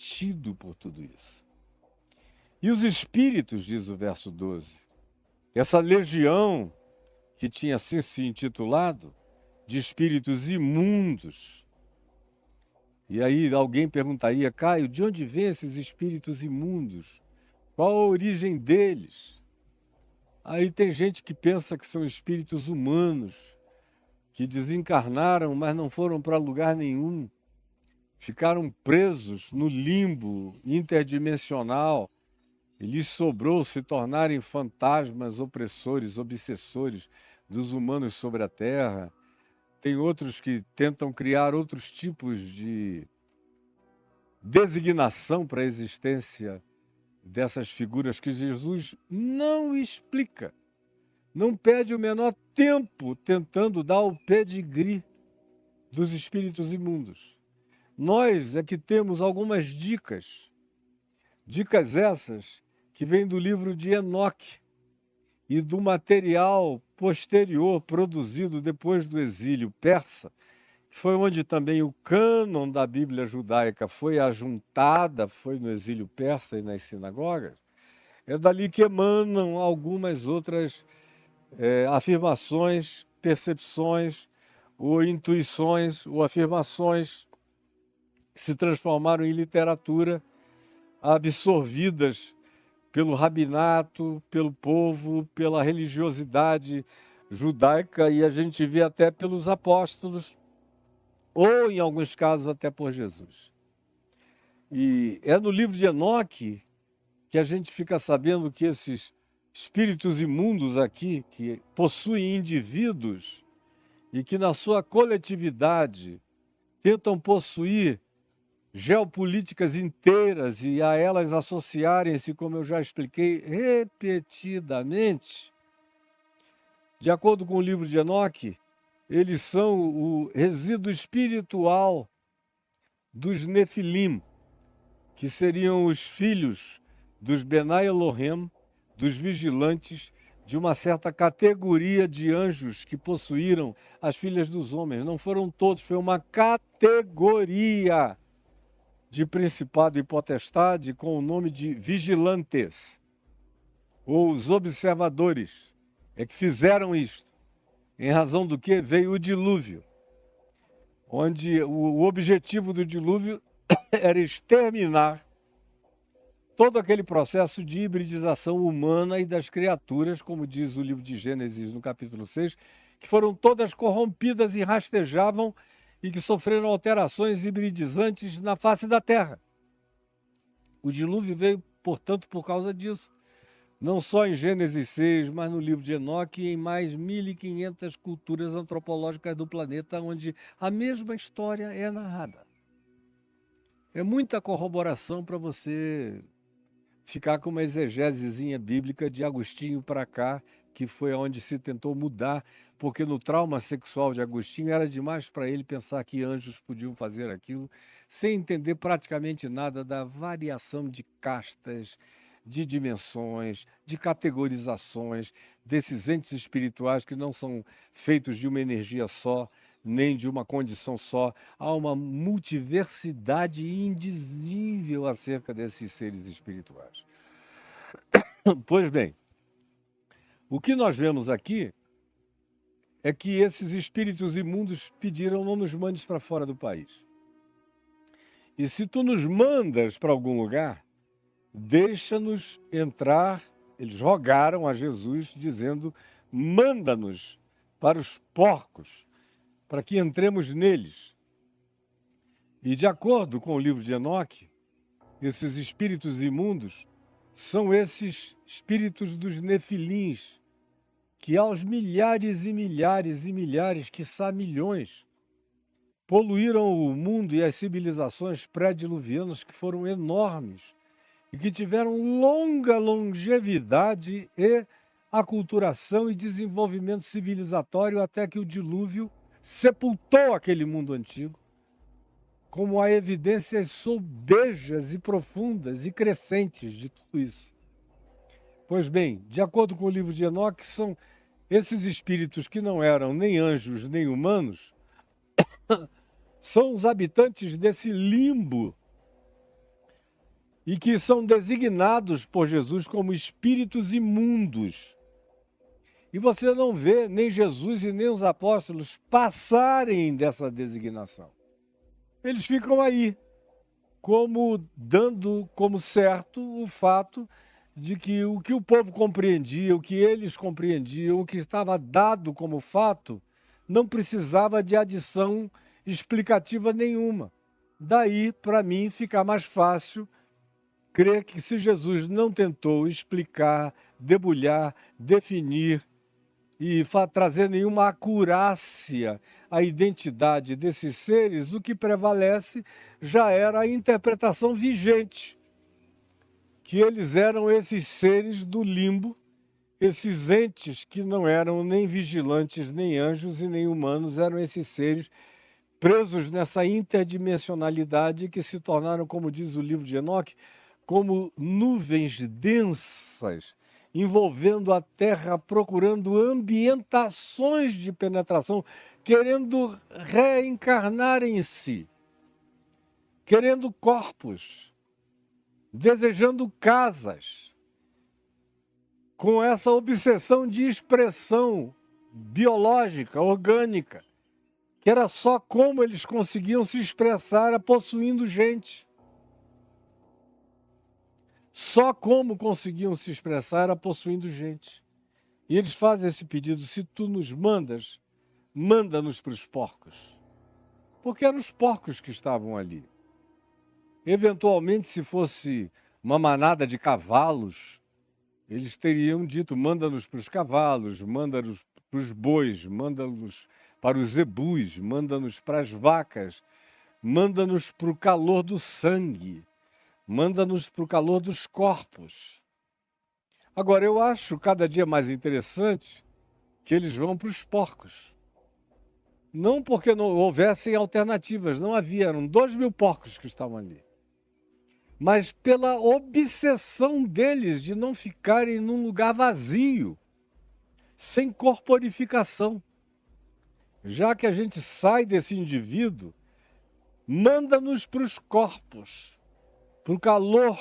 abatido por tudo isso. E os espíritos, diz o verso 12, essa legião que tinha assim se intitulado de espíritos imundos. E aí alguém perguntaria, Caio, de onde vêm esses espíritos imundos? Qual a origem deles? Aí tem gente que pensa que são espíritos humanos, que desencarnaram, mas não foram para lugar nenhum. Ficaram presos no limbo interdimensional e lhes sobrou se tornarem fantasmas opressores, obsessores dos humanos sobre a Terra. Tem outros que tentam criar outros tipos de designação para a existência dessas figuras que Jesus não explica. Não perde o menor tempo tentando dar o pedigree dos espíritos imundos. Nós é que temos algumas dicas. Dicas essas que vêm do livro de Enoque e do material posterior produzido depois do exílio persa, que foi onde também o cânon da Bíblia judaica foi ajuntada, foi no exílio persa e nas sinagogas. É dali que emanam algumas outras afirmações, percepções, ou intuições, ou afirmações que se transformaram em literatura, absorvidas pelo rabinato, pelo povo, pela religiosidade judaica, e a gente vê até pelos apóstolos, ou em alguns casos até por Jesus. E é no livro de Enoque que a gente fica sabendo que esses espíritos imundos aqui, que possuem indivíduos e que na sua coletividade tentam possuir geopolíticas inteiras e a elas associarem-se, como eu já expliquei repetidamente, de acordo com o livro de Enoque, eles são o resíduo espiritual dos Nefilim, que seriam os filhos dos Benai Elohim, dos vigilantes, de uma certa categoria de anjos que possuíram as filhas dos homens. Não foram todos, foi uma categoria de principado e potestade com o nome de vigilantes, ou os observadores, é que fizeram isto, em razão do que veio o dilúvio, onde o objetivo do dilúvio era exterminar todo aquele processo de hibridização humana e das criaturas, como diz o livro de Gênesis no capítulo 6, que foram todas corrompidas e rastejavam e que sofreram alterações hibridizantes na face da Terra. O dilúvio veio, portanto, por causa disso. Não só em Gênesis 6, mas no livro de Enoque e em mais 1.500 culturas antropológicas do planeta, onde a mesma história é narrada. É muita corroboração para você ficar com uma exegesezinha bíblica de Agostinho para cá, que foi onde se tentou mudar, porque no trauma sexual de Agostinho era demais para ele pensar que anjos podiam fazer aquilo, sem entender praticamente nada da variação de castas, de dimensões, de categorizações desses entes espirituais que não são feitos de uma energia só, nem de uma condição só. Há uma multiversidade indizível acerca desses seres espirituais. Pois bem, o que nós vemos aqui é que esses espíritos imundos pediram: não nos mandes para fora do país. E se tu nos mandas para algum lugar, deixa-nos entrar. Eles rogaram a Jesus, dizendo: manda-nos para os porcos, para que entremos neles. E de acordo com o livro de Enoque, esses espíritos imundos são esses espíritos dos nefilins, que aos milhares e milhares e milhares, quiçá milhões, poluíram o mundo e as civilizações pré-diluvianas, que foram enormes e que tiveram longa longevidade e aculturação e desenvolvimento civilizatório até que o dilúvio sepultou aquele mundo antigo, como há evidências sobejas e profundas e crescentes de tudo isso. Pois bem, de acordo com o livro de Enoque, são esses espíritos que não eram nem anjos nem humanos, são os habitantes desse limbo e que são designados por Jesus como espíritos imundos. E você não vê nem Jesus e nem os apóstolos passarem dessa designação. Eles ficam aí, como dando como certo o fato de que o povo compreendia, o que eles compreendiam, o que estava dado como fato, não precisava de adição explicativa nenhuma. Daí, para mim, fica mais fácil crer que se Jesus não tentou explicar, debulhar, definir e trazer nenhuma acurácia à identidade desses seres, o que prevalece já era a interpretação vigente, que eles eram esses seres do limbo, esses entes que não eram nem vigilantes, nem anjos e nem humanos, eram esses seres presos nessa interdimensionalidade que se tornaram, como diz o livro de Enoque, como nuvens densas, envolvendo a Terra, procurando ambientações de penetração, querendo reencarnar em si, querendo corpos, desejando casas, com essa obsessão de expressão biológica, orgânica, que era só como eles conseguiam se expressar possuindo gente. Só como conseguiam se expressar era possuindo gente. E eles fazem esse pedido: se tu nos mandas, manda-nos para os porcos. Porque eram os porcos que estavam ali. Eventualmente, se fosse uma manada de cavalos, eles teriam dito: manda-nos para os cavalos, manda-nos para os bois, manda-nos para os zebus, manda-nos para as vacas, manda-nos para o calor do sangue, manda-nos para o calor dos corpos. Agora, eu acho cada dia mais interessante que eles vão para os porcos. Não porque não houvessem alternativas, não havia, eram 2.000 porcos que estavam ali. Mas pela obsessão deles de não ficarem num lugar vazio, sem corporificação. Já que a gente sai desse indivíduo, manda-nos para os corpos, para o calor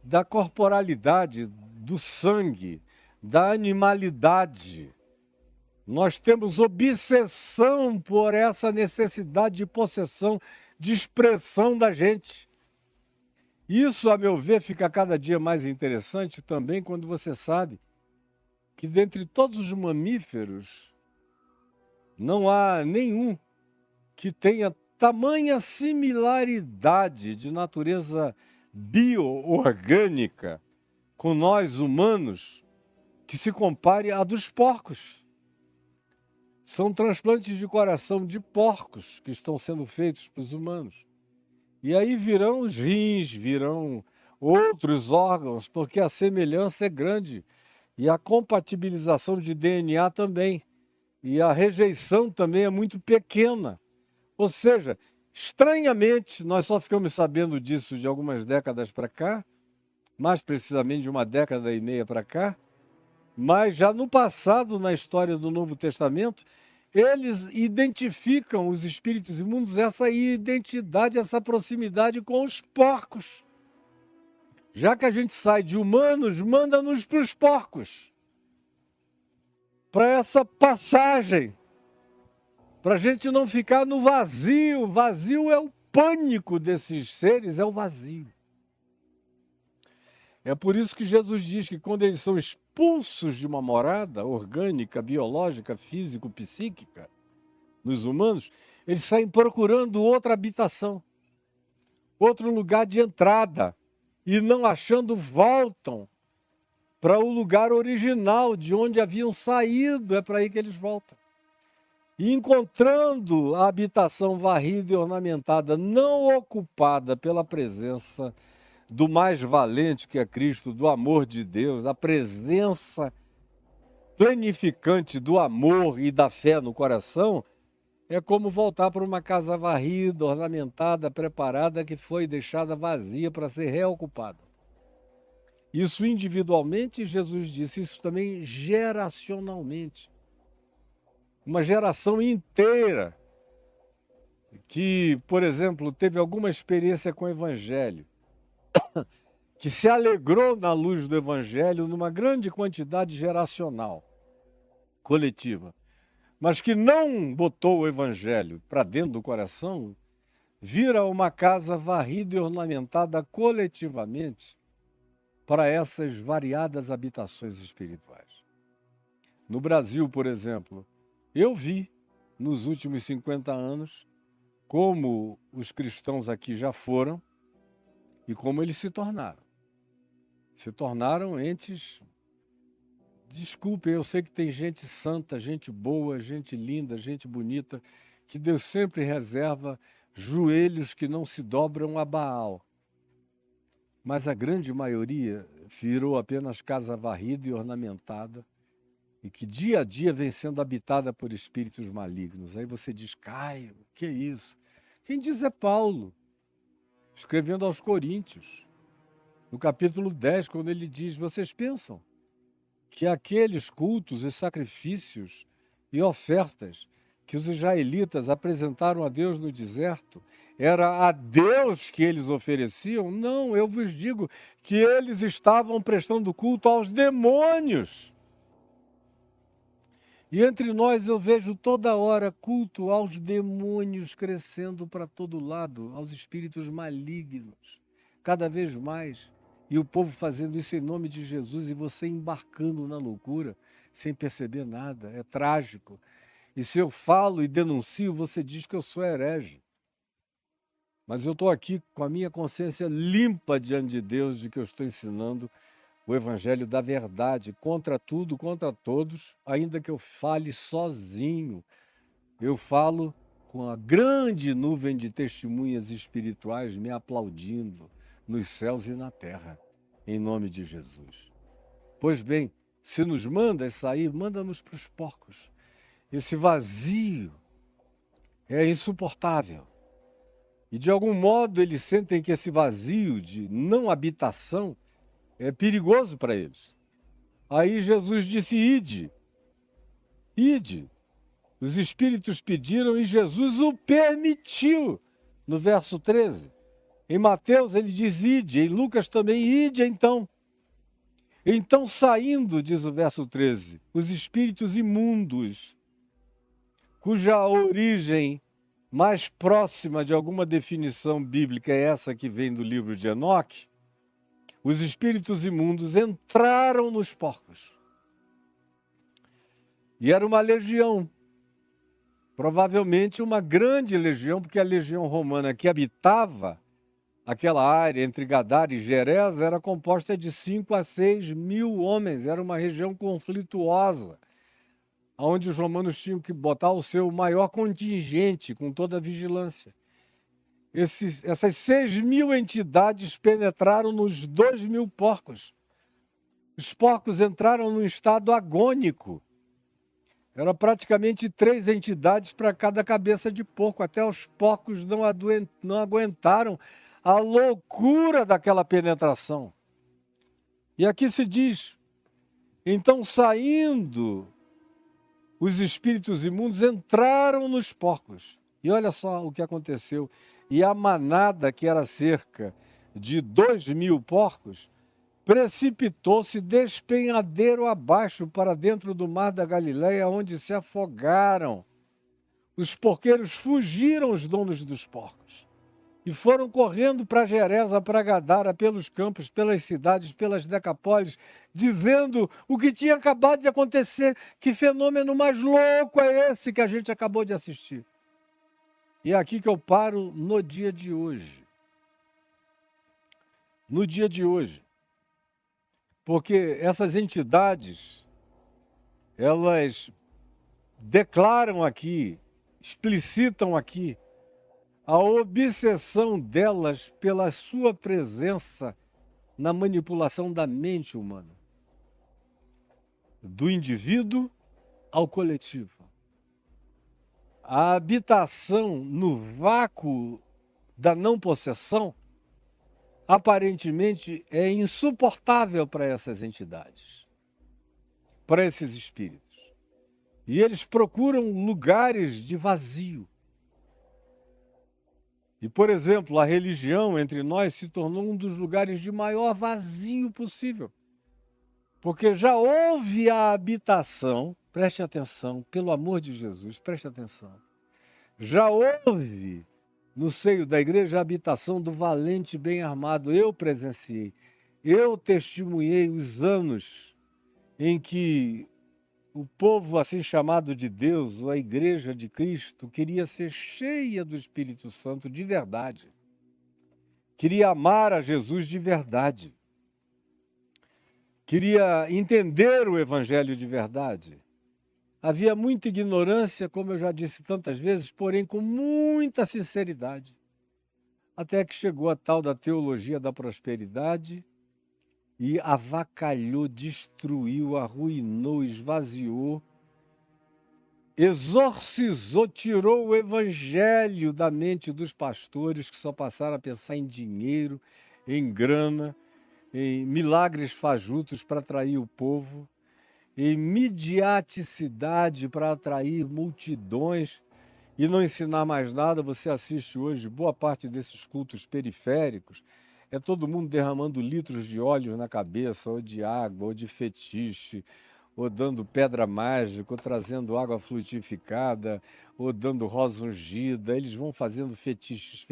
da corporalidade, do sangue, da animalidade. Nós temos obsessão por essa necessidade de possessão, de expressão da gente. Isso, a meu ver, fica cada dia mais interessante também quando você sabe que dentre todos os mamíferos não há nenhum que tenha tamanha similaridade de natureza bio-orgânica com nós humanos que se compare à dos porcos. São transplantes de coração de porcos que estão sendo feitos para os humanos. E aí virão os rins, virão outros órgãos, porque a semelhança é grande e a compatibilização de DNA também. E a rejeição também é muito pequena. Ou seja, estranhamente, nós só ficamos sabendo disso de algumas décadas para cá, mais precisamente de uma década e meia para cá, mas já no passado, na história do Novo Testamento, eles identificam os espíritos imundos, essa identidade, essa proximidade com os porcos. Já que a gente sai de humanos, manda-nos para os porcos. Para essa passagem. Para a gente não ficar no vazio. Vazio é o pânico desses seres, é o vazio. É por isso que Jesus diz que quando eles são expulsos de uma morada orgânica, biológica, físico, psíquica, nos humanos, eles saem procurando outra habitação, outro lugar de entrada, e não achando, voltam para o lugar original de onde haviam saído, é para aí que eles voltam. E encontrando a habitação varrida e ornamentada, não ocupada pela presença do mais valente que é Cristo, do amor de Deus, a presença planificante do amor e da fé no coração, é como voltar para uma casa varrida, ornamentada, preparada, que foi deixada vazia para ser reocupada. Isso individualmente, Jesus disse, isso também geracionalmente. Uma geração inteira que, por exemplo, teve alguma experiência com o Evangelho, que se alegrou na luz do Evangelho numa grande quantidade geracional, coletiva, mas que não botou o Evangelho para dentro do coração, vira uma casa varrida e ornamentada coletivamente para essas variadas habitações espirituais. No Brasil, por exemplo, eu vi nos últimos 50 anos como os cristãos aqui já foram e como eles se tornaram. Se tornaram entes. Desculpem, eu sei que tem gente santa, gente boa, gente linda, gente bonita, que Deus sempre reserva joelhos que não se dobram a Baal. Mas a grande maioria virou apenas casa varrida e ornamentada, e que dia a dia vem sendo habitada por espíritos malignos. Aí você diz, Caio, que é isso? Quem diz é Paulo, escrevendo aos Coríntios, no capítulo 10, quando ele diz, vocês pensam que aqueles cultos e sacrifícios e ofertas que os israelitas apresentaram a Deus no deserto, era a Deus que eles ofereciam? Não, eu vos digo que eles estavam prestando culto aos demônios. E entre nós eu vejo toda hora culto aos demônios crescendo para todo lado, aos espíritos malignos, cada vez mais. E o povo fazendo isso em nome de Jesus e você embarcando na loucura sem perceber nada. É trágico. E se eu falo e denuncio, você diz que eu sou herege. Mas eu estou aqui com a minha consciência limpa diante de Deus de que eu estou ensinando o Evangelho da verdade, contra tudo, contra todos, ainda que eu fale sozinho. Eu falo com a grande nuvem de testemunhas espirituais me aplaudindo nos céus e na terra, em nome de Jesus. Pois bem, se nos mandas sair, manda-nos para os porcos. Esse vazio é insuportável. E de algum modo eles sentem que esse vazio de não habitação é perigoso para eles. Aí Jesus disse, ide, ide. Os espíritos pediram e Jesus o permitiu, no verso 13. Em Mateus ele diz, ide, em Lucas também, ide então. Então saindo, diz o verso 13, os espíritos imundos, cuja origem mais próxima de alguma definição bíblica é essa que vem do livro de Enoque, os espíritos imundos entraram nos porcos. E era uma legião, provavelmente uma grande legião, porque a legião romana que habitava aquela área entre Gadara e Gerés era composta de 5 a 6 mil homens, era uma região conflituosa, onde os romanos tinham que botar o seu maior contingente com toda a vigilância. Essas 6 mil entidades penetraram nos 2 mil porcos. Os porcos entraram num estado agônico. Eram praticamente 3 entidades para cada cabeça de porco. Até os porcos não aguentaram a loucura daquela penetração. E aqui se diz, então saindo, os espíritos imundos entraram nos porcos. E olha só o que aconteceu. E a manada, que era cerca de 2 mil porcos, precipitou-se despenhadeiro abaixo para dentro do mar da Galileia, onde se afogaram. Os porqueiros fugiram, os donos dos porcos, e foram correndo para Geresa, para Gadara, pelos campos, pelas cidades, pelas decapólis, dizendo o que tinha acabado de acontecer. Que fenômeno mais louco é esse que a gente acabou de assistir? E é aqui que eu paro no dia de hoje. No dia de hoje. Porque essas entidades, elas declaram aqui, explicitam aqui, a obsessão delas pela sua presença na manipulação da mente humana, do indivíduo ao coletivo. A habitação no vácuo da não possessão aparentemente é insuportável para essas entidades, para esses espíritos. E eles procuram lugares de vazio. E, por exemplo, a religião entre nós se tornou um dos lugares de maior vazio possível. Porque já houve a habitação, preste atenção, pelo amor de Jesus, preste atenção. Já houve no seio da igreja a habitação do valente bem armado. Eu presenciei, eu testemunhei os anos em que o povo assim chamado de Deus, ou a igreja de Cristo, queria ser cheia do Espírito Santo de verdade. Queria amar a Jesus de verdade. Queria entender o evangelho de verdade. Havia muita ignorância, como eu já disse tantas vezes, porém com muita sinceridade. Até que chegou a tal da teologia da prosperidade e avacalhou, destruiu, arruinou, esvaziou, exorcizou, tirou o evangelho da mente dos pastores que só passaram a pensar em dinheiro, em grana, em milagres fajutos para atrair o povo, em mediaticidade para atrair multidões e não ensinar mais nada. Você assiste hoje boa parte desses cultos periféricos, é todo mundo derramando litros de óleo na cabeça, ou de água, ou de fetiche, ou dando pedra mágica, ou trazendo água frutificada, ou dando rosa ungida. Eles vão fazendo fetiches,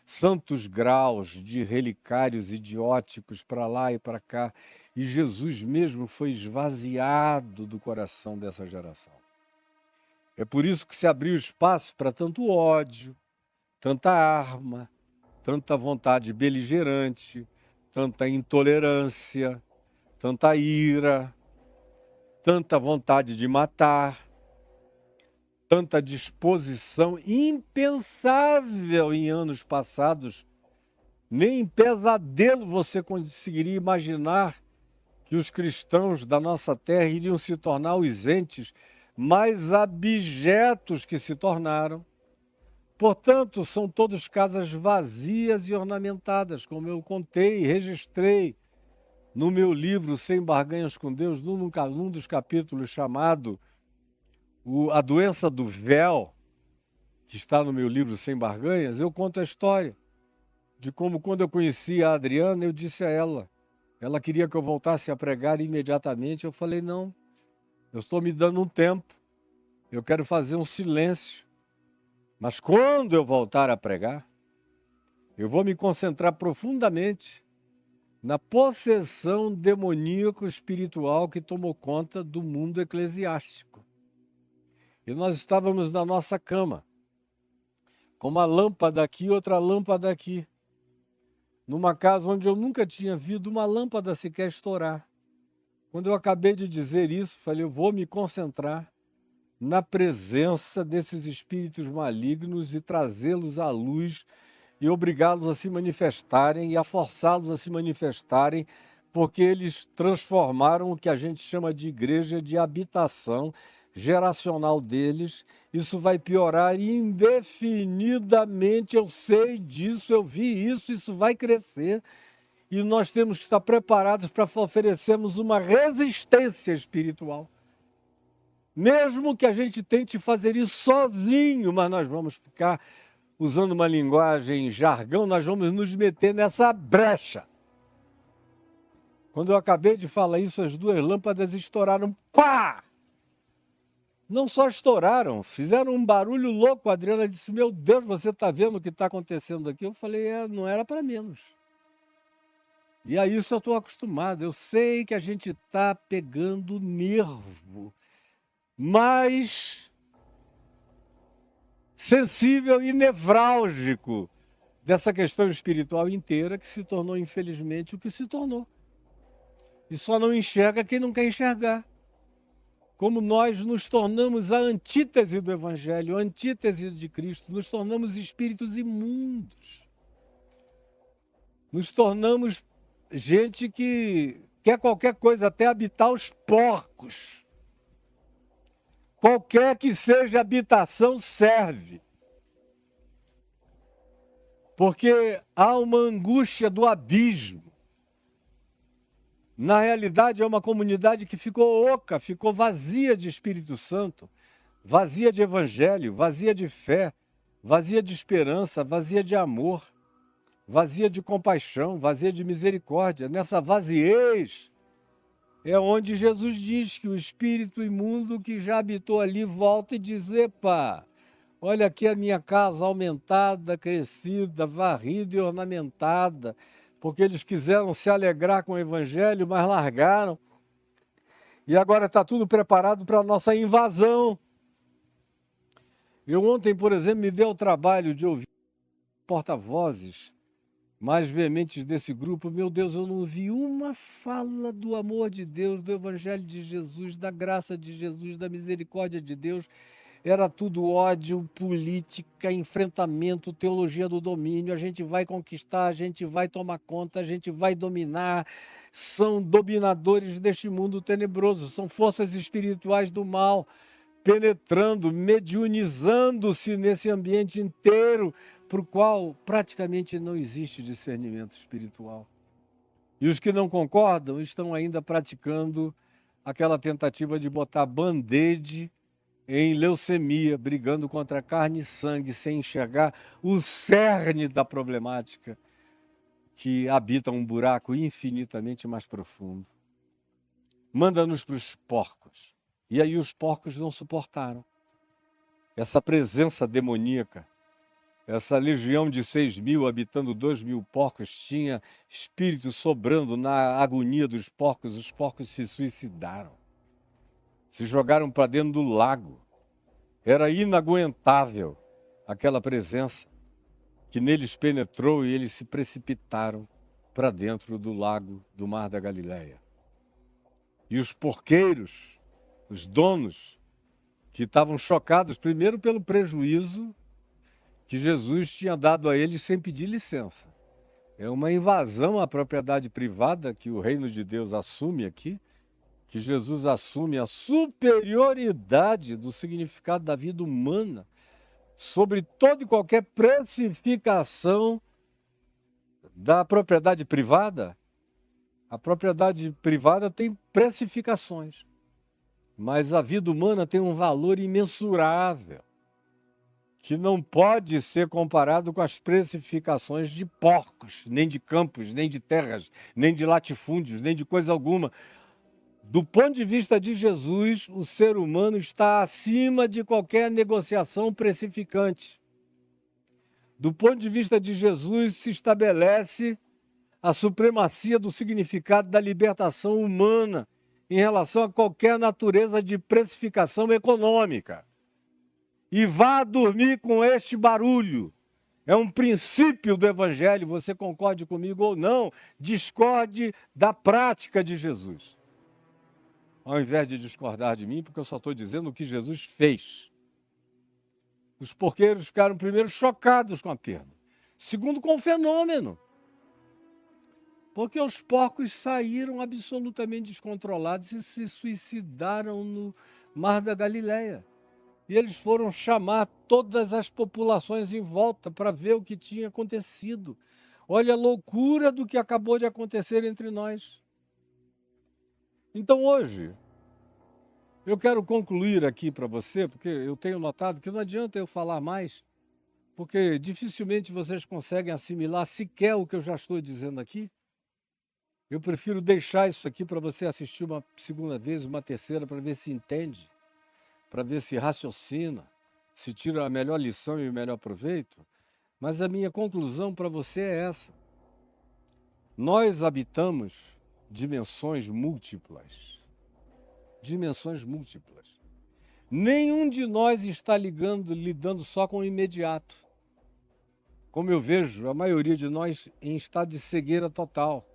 santos graus de relicários idióticos para lá e para cá. E Jesus mesmo foi esvaziado do coração dessa geração. É por isso que se abriu espaço para tanto ódio, tanta arma, tanta vontade beligerante, tanta intolerância, tanta ira, tanta vontade de matar, tanta disposição impensável em anos passados. Nem em pesadelo você conseguiria imaginar que os cristãos da nossa terra iriam se tornar os entes mais abjetos que se tornaram. Portanto, são todas casas vazias e ornamentadas, como eu contei e registrei no meu livro Sem Barganhas com Deus, num dos capítulos chamado A Doença do Véu, que está no meu livro Sem Barganhas. Eu conto a história de como, quando eu conheci a Adriana, eu disse a ela, ela queria que eu voltasse a pregar imediatamente. Eu falei, não, eu estou me dando um tempo, eu quero fazer um silêncio. Mas quando eu voltar a pregar, eu vou me concentrar profundamente na possessão demoníaco espiritual que tomou conta do mundo eclesiástico. E nós estávamos na nossa cama, com uma lâmpada aqui, outra lâmpada aqui, numa casa onde eu nunca tinha visto uma lâmpada sequer estourar. Quando eu acabei de dizer isso, falei, eu vou me concentrar na presença desses espíritos malignos e trazê-los à luz e obrigá-los a se manifestarem e a forçá-los a se manifestarem, porque eles transformaram o que a gente chama de igreja de habitação geracional deles. Isso vai piorar indefinidamente, eu sei disso, eu vi isso, isso vai crescer. E nós temos que estar preparados para oferecermos uma resistência espiritual. Mesmo que a gente tente fazer isso sozinho, mas nós vamos ficar usando uma linguagem jargão, nós vamos nos meter nessa brecha. Quando eu acabei de falar isso, as duas lâmpadas estouraram. Pá! Não só estouraram, fizeram um barulho louco. A Adriana disse, meu Deus, você está vendo o que está acontecendo aqui? Eu falei, não era para menos. E a isso eu estou acostumado. Eu sei que a gente está pegando nervo, mais sensível e nevrálgico dessa questão espiritual inteira, que se tornou, infelizmente, o que se tornou. E só não enxerga quem não quer enxergar. Como nós nos tornamos a antítese do Evangelho, a antítese de Cristo, nos tornamos espíritos imundos. Nos tornamos gente que quer qualquer coisa, até habitar os porcos. Qualquer que seja a habitação serve. Porque há uma angústia do abismo. Na realidade, é uma comunidade que ficou oca, ficou vazia de Espírito Santo, vazia de Evangelho, vazia de fé, vazia de esperança, vazia de amor, vazia de compaixão, vazia de misericórdia. Nessa vaziez é onde Jesus diz que o espírito imundo que já habitou ali volta e diz: epa, olha aqui a minha casa aumentada, crescida, varrida e ornamentada, porque eles quiseram se alegrar com o evangelho, mas largaram. E agora está tudo preparado para a nossa invasão. Eu ontem, por exemplo, me dei o trabalho de ouvir porta-vozes mais veementes desse grupo. Meu Deus, eu não vi uma fala do amor de Deus, do evangelho de Jesus, da graça de Jesus, da misericórdia de Deus. Era tudo ódio, política, enfrentamento, teologia do domínio. A gente vai conquistar, a gente vai tomar conta, a gente vai dominar. São dominadores deste mundo tenebroso, são forças espirituais do mal, penetrando, mediunizando-se nesse ambiente inteiro, para o qual praticamente não existe discernimento espiritual. E os que não concordam estão ainda praticando aquela tentativa de botar band-aid em leucemia, brigando contra carne e sangue, sem enxergar o cerne da problemática que habita um buraco infinitamente mais profundo. Manda-nos para os porcos. E aí os porcos não suportaram essa presença demoníaca. Essa legião de 6.000 habitando 2.000 porcos tinha espírito sobrando. Na agonia dos porcos, os porcos se suicidaram. Se jogaram para dentro do lago. Era inaguentável aquela presença que neles penetrou e eles se precipitaram para dentro do lago do Mar da Galileia. E os porqueiros, os donos, que estavam chocados primeiro pelo prejuízo que Jesus tinha dado a eles sem pedir licença. É uma invasão à propriedade privada que o reino de Deus assume aqui, que Jesus assume a superioridade do significado da vida humana sobre toda e qualquer precificação da propriedade privada. A propriedade privada tem precificações, mas a vida humana tem um valor imensurável, que não pode ser comparado com as precificações de porcos, nem de campos, nem de terras, nem de latifúndios, nem de coisa alguma. Do ponto de vista de Jesus, o ser humano está acima de qualquer negociação precificante. Do ponto de vista de Jesus, se estabelece a supremacia do significado da libertação humana em relação a qualquer natureza de precificação econômica. E vá dormir com este barulho. É um princípio do Evangelho, você concorde comigo ou não, discorde da prática de Jesus. Ao invés de discordar de mim, porque eu só estou dizendo o que Jesus fez. Os porqueiros ficaram primeiro chocados com a perda. Segundo, com o fenômeno. Porque os porcos saíram absolutamente descontrolados e se suicidaram no Mar da Galileia. E eles foram chamar todas as populações em volta para ver o que tinha acontecido. Olha a loucura do que acabou de acontecer entre nós. Então hoje, eu quero concluir aqui para você, porque eu tenho notado que não adianta eu falar mais, porque dificilmente vocês conseguem assimilar sequer o que eu já estou dizendo aqui. Eu prefiro deixar isso aqui para você assistir uma segunda vez, uma terceira, para ver se entende, para ver se raciocina, se tira a melhor lição e o melhor proveito. Mas a minha conclusão para você é essa. Nós habitamos dimensões múltiplas. Dimensões múltiplas. Nenhum de nós está lidando só com o imediato. Como eu vejo, a maioria de nós em estado de cegueira total.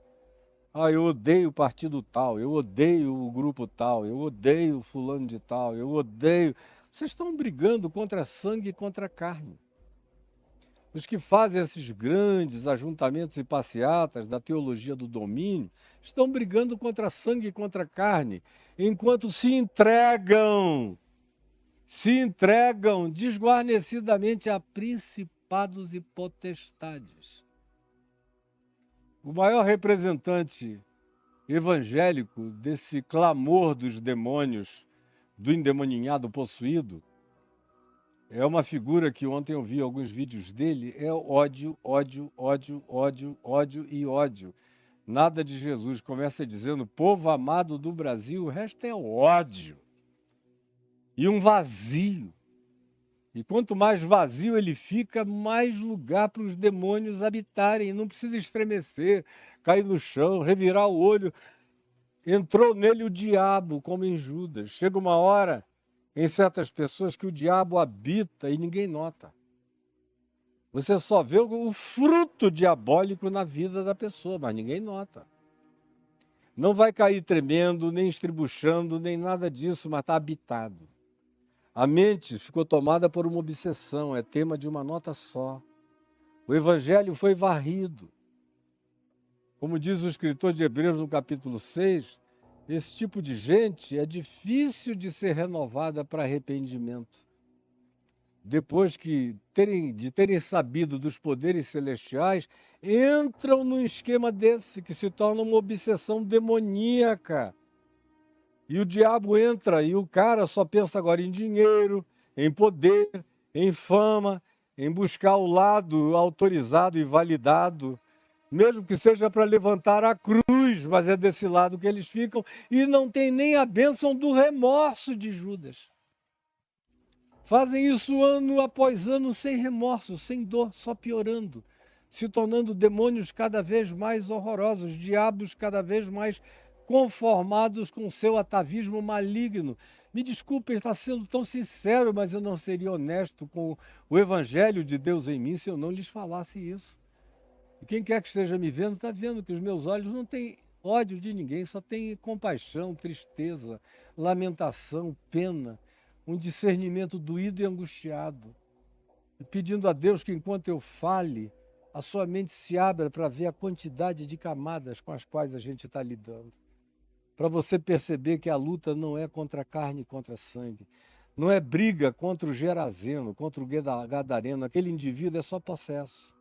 Eu odeio o partido tal, eu odeio o grupo tal, eu odeio o fulano de tal, eu odeio... Vocês estão brigando contra sangue e contra carne. Os que fazem esses grandes ajuntamentos e passeatas da teologia do domínio estão brigando contra sangue e contra carne, enquanto se entregam desguarnecidamente a principados e potestades. O maior representante evangélico desse clamor dos demônios, do endemoninhado possuído, É uma figura que ontem eu vi alguns vídeos dele, é ódio, ódio, ódio, ódio, ódio e ódio. Nada de Jesus. Começa dizendo, povo amado do Brasil, o resto é ódio. E um vazio. E quanto mais vazio ele fica, mais lugar para os demônios habitarem. Não precisa estremecer, cair no chão, revirar o olho. Entrou nele o diabo, como em Judas. Chega uma hora, em certas pessoas, que o diabo habita e ninguém nota. Você só vê o fruto diabólico na vida da pessoa, mas ninguém nota. Não vai cair tremendo, nem estribuchando, nem nada disso, mas está habitado. A mente ficou tomada por uma obsessão, é tema de uma nota só. O evangelho foi varrido. Como diz o escritor de Hebreus no capítulo 6, esse tipo de gente é difícil de ser renovada para arrependimento. Depois de terem sabido dos poderes celestiais, entram num esquema desse, que se torna uma obsessão demoníaca. E o diabo entra e o cara só pensa agora em dinheiro, em poder, em fama, em buscar o lado autorizado e validado, mesmo que seja para levantar a cruz, mas é desse lado que eles ficam, e não tem nem a bênção do remorso de Judas. Fazem isso ano após ano sem remorso, sem dor, só piorando, se tornando demônios cada vez mais horrorosos, diabos cada vez mais conformados com seu atavismo maligno. Me desculpe estar sendo tão sincero, mas eu não seria honesto com o evangelho de Deus em mim se eu não lhes falasse isso. E quem quer que esteja me vendo, está vendo que os meus olhos não têm ódio de ninguém, só tem compaixão, tristeza, lamentação, pena, um discernimento doído e angustiado. E pedindo a Deus que enquanto eu fale, a sua mente se abra para ver a quantidade de camadas com as quais a gente está lidando. Para você perceber que a luta não é contra a carne e contra sangue. Não é briga contra o Gerazeno, contra o Gadareno. Aquele indivíduo é só possesso.